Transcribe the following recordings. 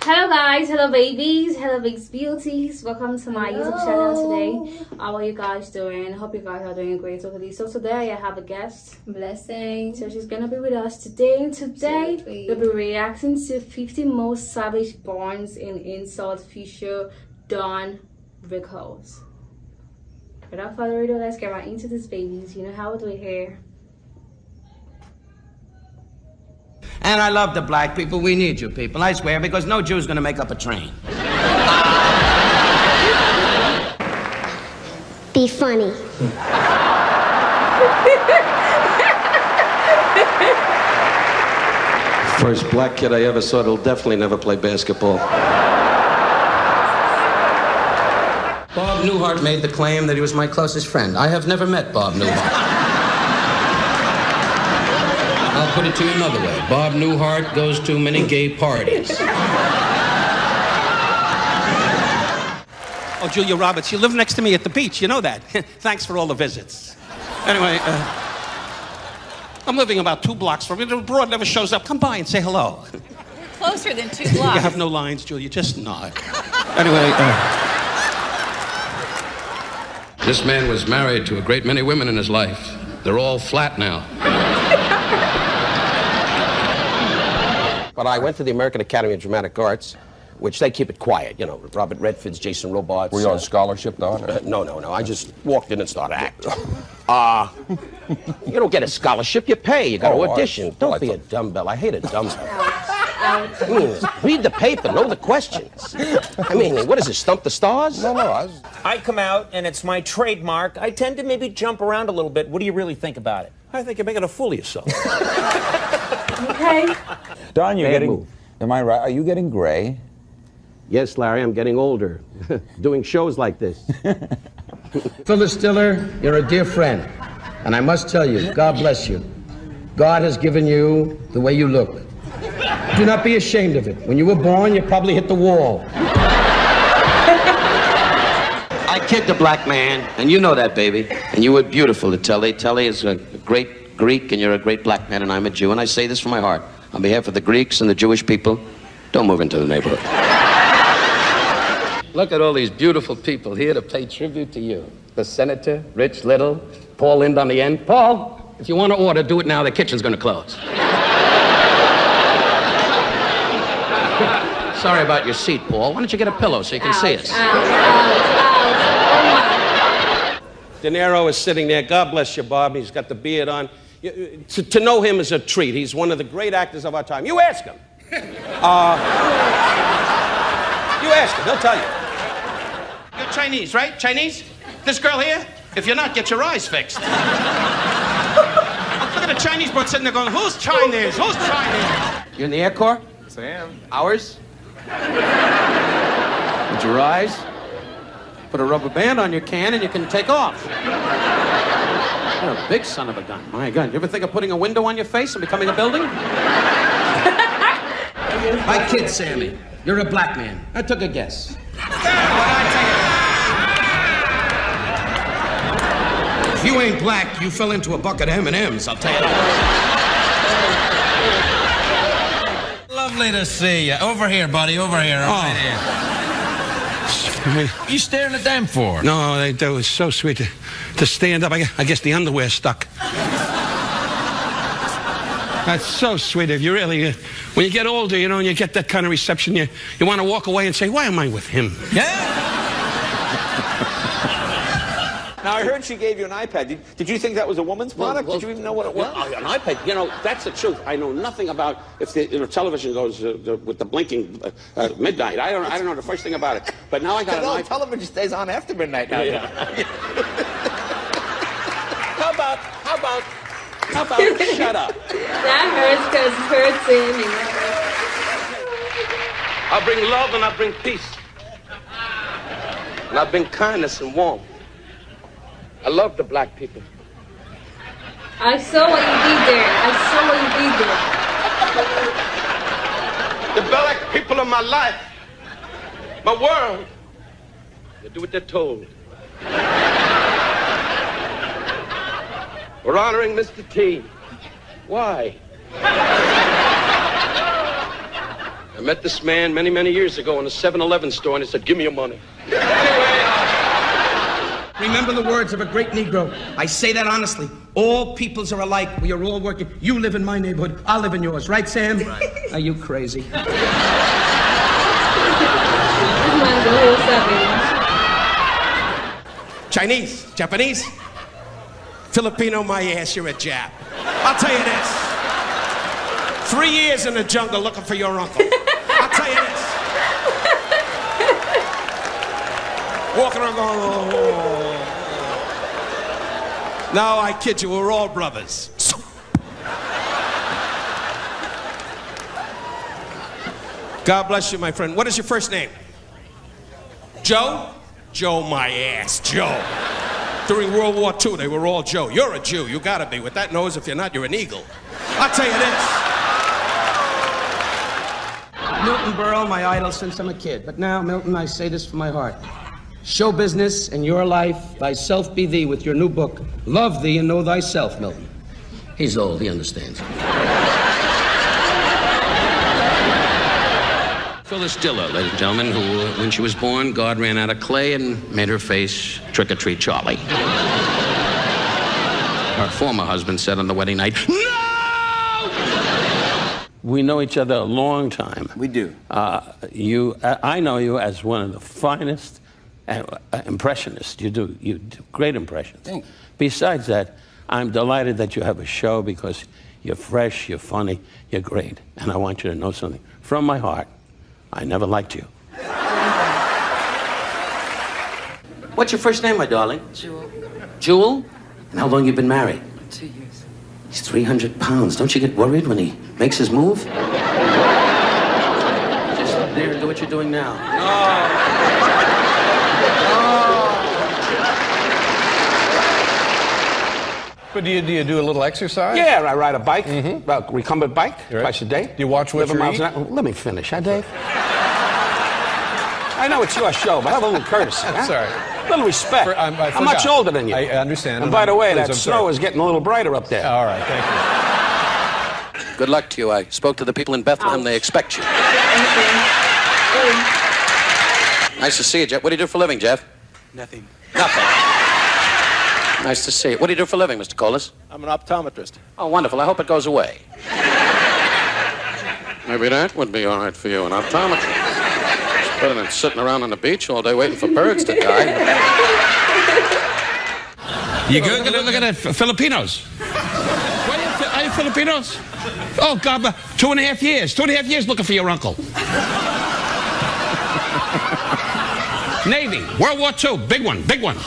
Hello guys, hello babies, hello big beauties. Welcome to my YouTube channel today. How are you guys doing? Hope you guys are doing great totally. So today I have a guest. Blessing. So she's gonna be with us today. And today we'll be reacting to 50 most savage burns in insult feature Don Rickles. Without further ado, let's get right into this, babies. You know how we do it here. And I love the black people. We need you people, I swear, because no Jew's gonna make up a train. Be funny. First black kid I ever saw that'll definitely never play basketball. Bob Newhart made the claim that he was my closest friend. I have never met Bob Newhart. I'll put it to you another way. Bob Newhart goes to many gay parties. Oh, Julia Roberts, you live next to me at the beach. You know that. Thanks for all the visits. Anyway, I'm living about 2 blocks from you. The broad never shows up. Come by and say hello. Closer than 2 blocks. You have no lines, Julia. Just nod. Anyway, This man was married to a great many women in his life. They're all flat now. But I went to the American Academy of Dramatic Arts, which they keep it quiet. You know, Robert Redford's, Jason Robards. Were you on scholarship, Don? No. I just walked in and started acting. You don't get a scholarship, you pay. You got to audition. Don't be a dumbbell. I hate a dumbbell. Read the paper, know the questions. I mean, what is it, Stump the Stars? No. I come out, and it's my trademark. I tend to maybe jump around a little bit. What do you really think about it? I think you're making a fool of yourself. Okay. Don, you're Bad getting... move. Am I right? Are you getting gray? Yes, Larry, I'm getting older. Doing shows like this. Phyllis Diller, you're a dear friend. And I must tell you, God bless you. God has given you the way you look. Do not be ashamed of it. When you were born, you probably hit the wall. I kid the black man, and you know that, baby. And you were beautiful to Telly. Telly is a great Greek, and you're a great black man, and I'm a Jew. And I say this from my heart. On behalf of the Greeks and the Jewish people, don't move into the neighborhood. Look at all these beautiful people here to pay tribute to you. The senator, Rich Little, Paul Lind on the end. Paul, if you want to order, do it now. The kitchen's going to close. Sorry about your seat, Paul. Why don't you get a pillow so you can see us? De Niro is sitting there. God bless you, Bob. He's got the beard on. To know him is a treat. He's one of the great actors of our time. You ask him. You ask him. He'll tell you. You're Chinese, right? Chinese? This girl here? If you're not, get your eyes fixed. Look at the Chinese boy sitting there going, who's Chinese? Who's Chinese? You in the Air Corps? Yes, I am. Ours? Would you rise? Put a rubber band on your can and you can take off. You're a big son of a gun. My God. You ever think of putting a window on your face and becoming a building? I kid Sammy. You're a black man. I took a guess. If you ain't black, you fell into a bucket of M&Ms, I'll tell you that. Lovely to see you. Over here, buddy. Over here. Right here. You staring at them for? No, that was so sweet to stand up. I guess the underwear stuck. That's so sweet of you, really. When you get older, you know, and you get that kind of reception, you want to walk away and say, why am I with him? Yeah? Now, I heard she gave you an iPad. Did you think that was a woman's product? Did you even know what it was? Well, an iPad, you know, that's the truth. I know nothing about if the television goes with the blinking midnight. I don't know the first thing about it. But now I got an iPad. Television stays on after midnight now. Yeah. How about shut up? That hurts because it hurts him. I'll bring love and I'll bring peace. And I'll bring kindness and warmth. I love the black people. I saw what you did there. The black people of my life, my world, they do what they're told. We're honoring Mr. T. Why? I met this man many, many years ago in a 7-Eleven store, and he said, give me your money. Remember the words of a great Negro. I say that honestly. All peoples are alike. We are all working. You live in my neighborhood. I'll live in yours. Right, Sam? Right. Are you crazy? Chinese, Japanese, Filipino, my ass, you're a Jap. I'll tell you this. 3 years in the jungle looking for your uncle. I'll tell you this. Walking around going, oh. No, I kid you, we're all brothers. God bless you, my friend. What is your first name? Joe? Joe, my ass, Joe. During World War II, they were all Joe. You're a Jew, you gotta be. With that nose, if you're not, you're an eagle. I'll tell you this. Milton Berle, my idol since I'm a kid. But now, Milton, I say this from my heart. Show business and your life, thyself be thee, with your new book. Love thee and know thyself, Milton. He's old, he understands. Phyllis Diller, ladies and gentlemen, who, when she was born, God ran out of clay and made her face Trick-or-Treat Charlie. Her former husband said on the wedding night, no! We know each other a long time. We do. I know you as one of the finest impressionists. You do great impressions. Thanks. Besides that, I'm delighted that you have a show because you're fresh, you're funny, you're great. And I want you to know something. From my heart, I never liked you. What's your first name, my darling? Jewel. Jewel? And how long you been married? 2 years. He's 300 pounds. Don't you get worried when he makes his move? Just sit there and do what you're doing now. But do you do a little exercise? Yeah, I ride a bike, a recumbent bike, twice a day. Do you watch what you eat? Let me finish, huh, Dave? I know it's your show, but have a little courtesy. That's all right. A little respect. I'm much older than you. I understand. And by the way, that snow is getting a little brighter up there. All right, thank you. Good luck to you. I spoke to the people in Bethlehem. They expect you. Nice to see you, Jeff. What do you do for a living, Jeff? Nothing. Nothing. Nice to see you. What do you do for a living, Mr. Colas? I'm an optometrist. Oh, wonderful. I hope it goes away. Maybe that would be all right for you, an optometrist. It's better than sitting around on the beach all day waiting for birds to die. You good? Look at that, Filipinos. Are you Filipinos? Oh, God, 2.5 years. 2.5 years looking for your uncle. Navy, World War II, big one, big one.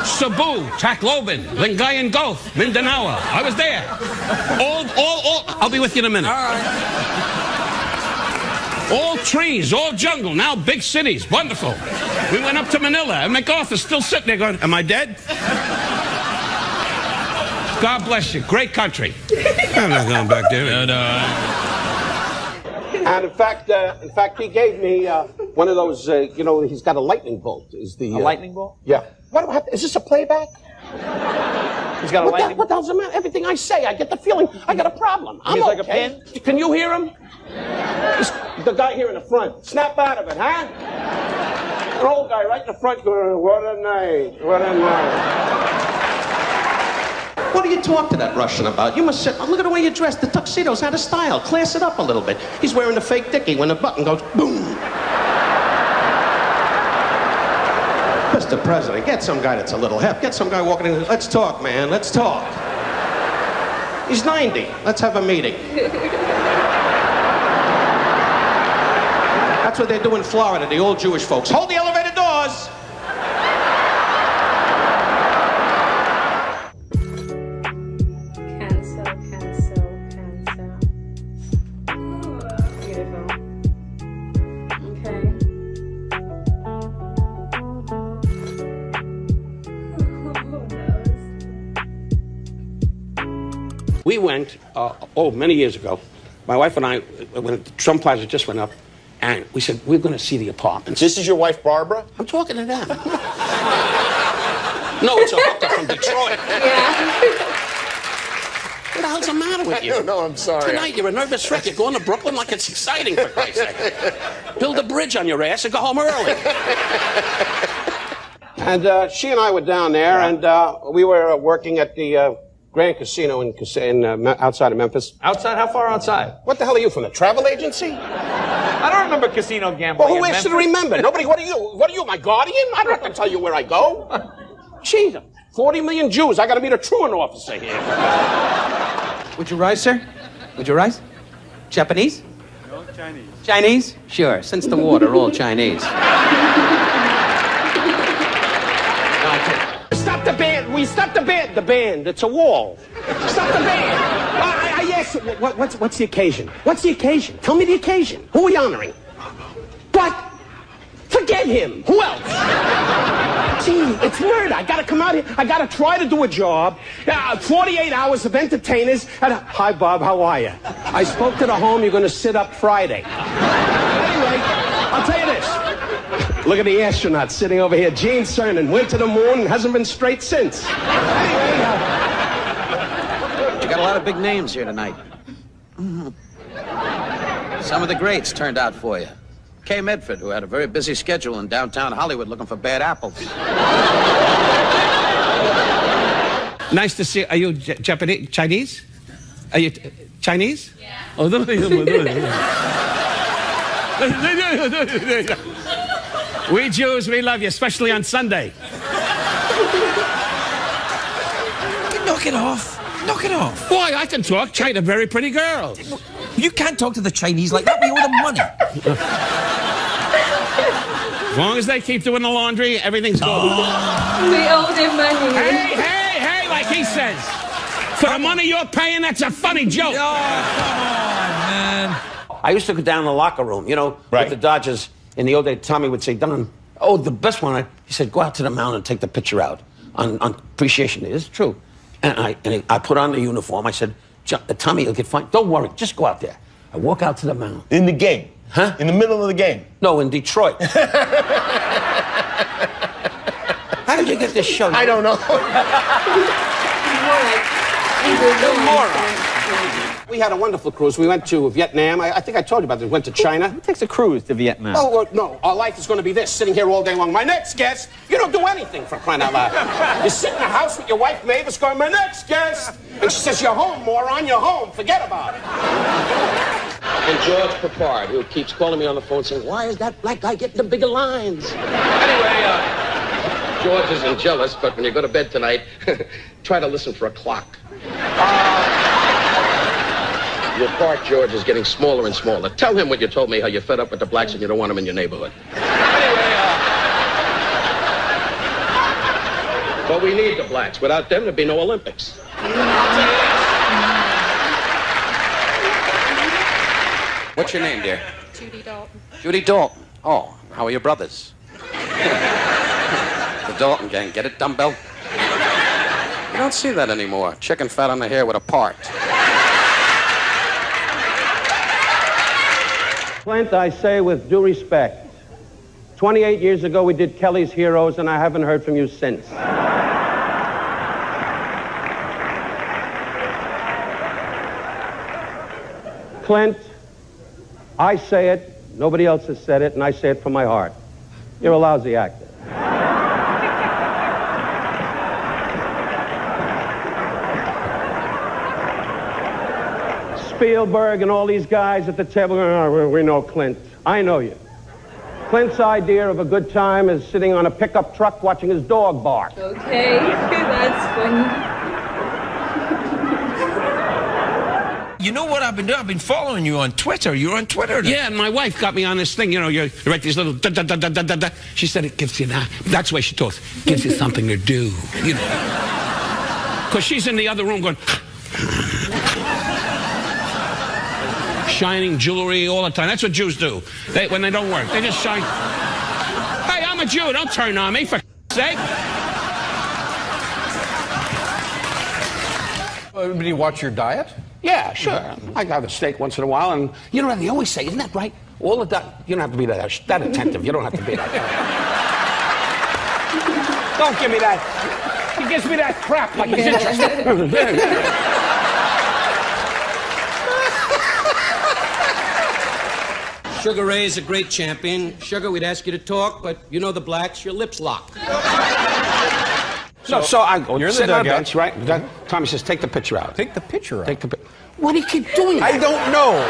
Cebu, Tacloban, Lingayen Gulf, Mindanao. I was there. All, I'll be with you in a minute. All right. All trees, all jungle, now big cities, wonderful. We went up to Manila, and MacArthur's still sitting there going, am I dead? God bless you, great country. I'm not going back there. No. And in fact, he gave me one of those. He's got a lightning bolt. Is the a lightning bolt? Yeah. What? Is this a playback? He's got a lightning bolt. What the hell's the matter? Everything I say, I get the feeling I got a problem. I'm like okay. a pin? Can you hear him? The guy here in the front. Snap out of it, huh? An old guy right in the front going, what a night, what a night. What do you talk to that Russian about? You must sit. Look at the way you're dressed. The tuxedo's out of style. Class it up a little bit. He's wearing a fake dickie when the button goes boom. Mr. President, get some guy that's a little hip. Get some guy walking in. Let's talk, man. Let's talk. He's 90. Let's have a meeting. That's what they do in Florida, the old Jewish folks. Hold the elevator doors. We went, many years ago, my wife and I, when Trump Plaza just went up, and we said, we're going to see the apartments. This is your wife, Barbara? I'm talking to them. No, it's a hooker from Detroit. Yeah. Where the hell's the matter with you? No, I'm sorry. Tonight, you're a nervous wreck. You're going to Brooklyn like it's exciting, for Christ's sake. Build a bridge on your ass and go home early. And she and I were down there, and we were working at the Grand Casino outside of Memphis. Outside? How far outside? What the hell are you, from the travel agency? I don't remember casino gambling. Well, who asked you to remember? Nobody. What are you? What are you, my guardian? I don't have to tell you where I go. Jeez, 40 million Jews. I got to meet a truant officer here. Would you rise, sir? Would you rise? Japanese? No, Chinese. Chinese? Sure. Since the war, they're all Chinese. Stop the band. We stop the band. The band. It's a wall. Stop the band. I asked you, what's the occasion? What's the occasion? Tell me the occasion. Who are we honoring? What? Forget him. Who else? Gee, it's murder. I gotta come out here. I gotta try to do a job. 48 hours of entertainers. Hi, Bob. How are you? I spoke to the home. You're gonna sit up Friday. Anyway, I'll tell you this. Look at the astronaut sitting over here. Gene Cernan went to the moon and hasn't been straight since. Anyway, You got a lot of big names here tonight. Some of the greats turned out for you. Kay Medford, who had a very busy schedule in downtown Hollywood looking for bad apples. Nice to see you. Are you Japanese? Chinese? Are you Chinese? Yeah. Oh, we Jews, we love you, especially on Sunday. Knock it off. Knock it off. Why, I can talk. China, very pretty girls. You can't talk to the Chinese like that. We owe them money. As long as they keep doing the laundry, everything's good. We owe them money. Hey, like he says. For the money you're paying, that's a funny joke. Oh, come on, man. I used to go down in the locker room, you know, with the Dodgers. In the old days, Tommy would say, Don, oh, the best one. He said, go out to the mound and take the pitcher out on appreciation day. It's true. And I put on the uniform. I said, Tommy, you'll get fine. Don't worry. Just go out there. I walk out to the mound. in the game. Huh? In the middle of the game. No, in Detroit. How did you get this show? I don't know. We had a wonderful cruise. We went to Vietnam. I think I told you about this. We went to China. Who takes a cruise to Vietnam? Oh, well, no. Our life is going to be this, sitting here all day long. My next guest, you don't do anything, for crying out loud. You sit in the house with your wife, Mavis, going, my next guest. And she says, you're home, moron, you're home. Forget about it. And George Papard, who keeps calling me on the phone saying, why is that black guy getting the bigger lines? Anyway, George isn't jealous, but when you go to bed tonight, try to listen for a clock. Your part, George, is getting smaller and smaller. Tell him what you told me, how you're fed up with the blacks and you don't want them in your neighborhood. Anyway, but we need the blacks. Without them, there'd be no Olympics. What's your name, dear? Judy Dalton. Judy Dalton. Oh, how are your brothers? The Dalton gang. Get it, dumbbell? You don't see that anymore. Chicken fat on the hair with a part. Clint, I say with due respect, 28 years ago we did Kelly's Heroes, and I haven't heard from you since. Clint, I say it, nobody else has said it, and I say it from my heart. You're a lousy actor. Spielberg and all these guys at the table, oh, we know Clint. I know you. Clint's idea of a good time is sitting on a pickup truck watching his dog bark. Okay, that's funny. You know what I've been doing? I've been following you on Twitter. You're on Twitter now. Yeah, and my wife got me on this thing. You know, you write these little da-da-da-da-da-da. She said it gives you that. That's the way she talks. Gives you something to do. You know. Because she's in the other room going... shining jewelry all the time. That's what Jews do. When they don't work, they just shine. Hey, I'm a Jew. Don't turn on me, for sake. Do you watch your diet? Yeah, sure. I have a steak once in a while, and you know what they always say, isn't that right? All the you don't have to be that attentive. You don't have to be that. Don't give me that. He gives me that crap like he's interested. Sugar Ray is a great champion. Sugar, we'd ask you to talk, but you know the blacks, your lips lock. So I go, you're in the sit on the dugout. bench, right? Tommy says, take the picture out. Take the picture out. Why do you keep doing that? I don't know.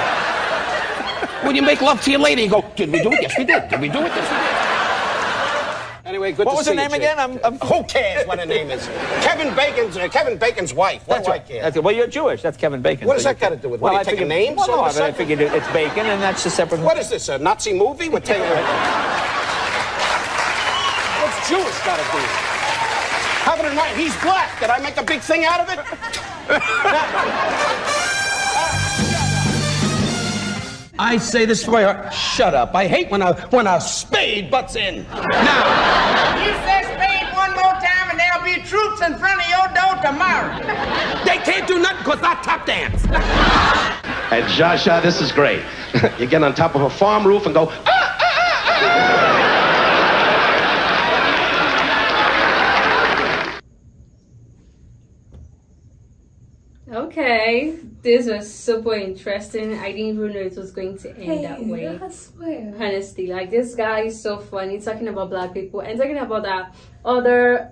When you make love to your lady, you go, did we do it? Yes, we did. Did we do it? Yes, we did. Anyway, good What to was see her you, name Chief. again? Who cares what her name is? Kevin Bacon's wife. What do I care? Well, you're Jewish. That's Kevin Bacon. What does that got to do with it? What, I you taking figured- names? Well, no, all of a but I sudden? figured it's Bacon, and that's a separate... What is this, a Nazi movie? What's Jewish got to do with it? Having a night, he's black. Did I make a big thing out of it? I say this for my heart. Shut up. I hate when a spade butts in. Now. You say spade one more time and there'll be troops in front of your door tomorrow. They can't do nothing because I tap dance. And Jasha, this is great. You get on top of a farm roof and go, Okay, this was super interesting. I didn't even know it was going to end that way. I swear. Honestly, like, this guy is so funny talking about black people and talking about that other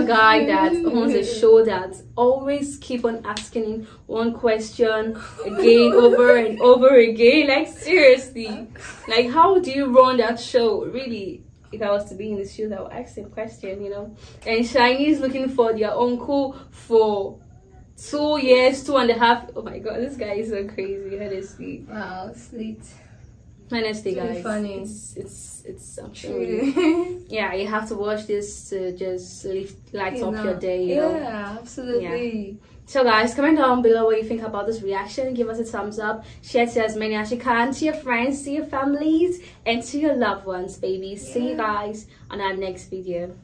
guy that owns a show that always keep on asking him one question again, over and over again. Like, seriously, like, how do you run that show? Really, if I was to be in the shoes, I would ask him question, you know. And Chinese looking for their uncle for 2 years, 2.5. Oh my god, this guy is so crazy, honestly. Wow, sweet. Honestly, It's really guys, funny. it's something really, yeah, you have to watch this to just light up your day, you know. Yeah, absolutely. Yeah. So guys, comment down below what you think about this reaction. Give us a thumbs up, share to as many as you can, to your friends, to your families, and to your loved ones, baby. See you guys on our next video.